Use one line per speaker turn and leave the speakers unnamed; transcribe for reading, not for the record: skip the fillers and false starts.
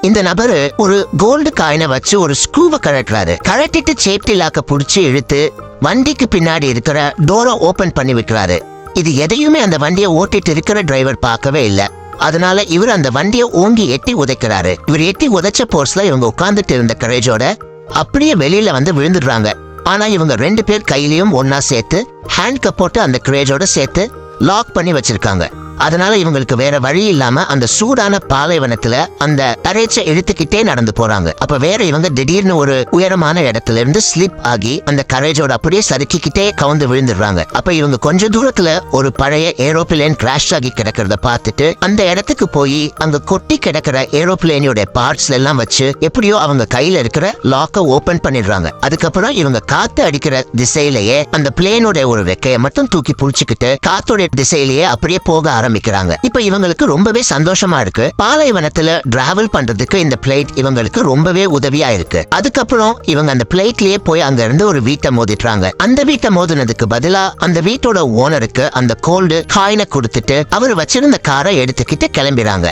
இந்த நபரு ஒரு கோல்டு காயினை வச்சு ஒரு ஸ்க்ரூவை கழட்டுறாரு. கழட்டிட்டு சேஃப்டி லாக்க புடிச்சு இழுத்து வண்டிக்கு பின்னாடி இருக்கிற டோரை ஓபன் பண்ணி விட்டுறாரு. இது எதையுமே அந்த வண்டியை ஓட்டிட்டு இருக்கிற டிரைவர் பார்க்கவே இல்ல. அதனால இவர் அந்த வண்டியை ஓங்கி எட்டி உதைக்கிறாரு. இவர் எட்டி உதைச்ச போர்ஸ்ல இவங்க உட்கார்ந்துட்டு இருந்த கரேஜோட அப்படியே வெளியில வந்து விழுந்துடுறாங்க. ஆனா இவங்க 2 பேர் கையிலயும் ஒன்னா சேர்த்து ஹேண்ட் கப் போட்டு அந்த கரேஜோட சேர்த்து லாக் பண்ணி வச்சிருக்காங்க. அதனால இவங்களுக்கு வேற வழி இல்லாம அந்த சூடான பாலைவனத்துல அந்த கரேஜை இழுத்துக்கிட்டே நடந்து போறாங்க. அப்ப வேற இவங்க திடீர்னு ஒரு உயரமான இடத்துல இருந்து ஸ்லிப் ஆகி அந்த கரேஜோட அப்படியே சறுக்கிக்கிட்டே கவுந்து விழுந்துடுறாங்க. அப்ப இவங்க கொஞ்ச தூரத்துல ஒரு பழைய ஏரோப்ளேன் கிராஷ் ஆகி கிடக்கிறத பார்த்துட்டு அந்த இடத்துக்கு போய் அங்க கொட்டி கிடக்கிற ஏரோப்ளேனோட பார்ட்ஸ் எல்லாம் வச்சு எப்படியோ அவங்க கையில இருக்கிற லாக்க ஓபன் பண்ணிடுறாங்க. அதுக்கப்புறம் இவங்க காத்து அடிக்கிற திசையிலேயே அந்த பிளேனோட ஒரு ரெக்கையை மட்டும் தூக்கி புடிச்சுக்கிட்டு காத்தோட திசையிலேயே அப்படியே போக ஆரம்பிக்கிறாங்க. இப்ப இவங்களுக்கு ரொம்பவே சந்தோஷமா இருக்கு. பாலைவனத்துல டிராவல் பண்றதுக்கு இந்த பிளேட் இவங்களுக்கு ரொம்பவே உதவியா இருக்கு. அதுக்கப்புறம் இவங்க அந்த பிளேட்லயே போய் அங்க இருந்து ஒரு வீட்டை மோதிட்டாங்க. அந்த வீட்டை மோதினதுக்கு பதிலா அந்த வீட்டோட ஓனருக்கு அந்த கோல்டு காயினை கொடுத்துட்டு அவர் வச்சிருந்த காரை எடுத்துக்கிட்டு கிளம்பிறாங்க.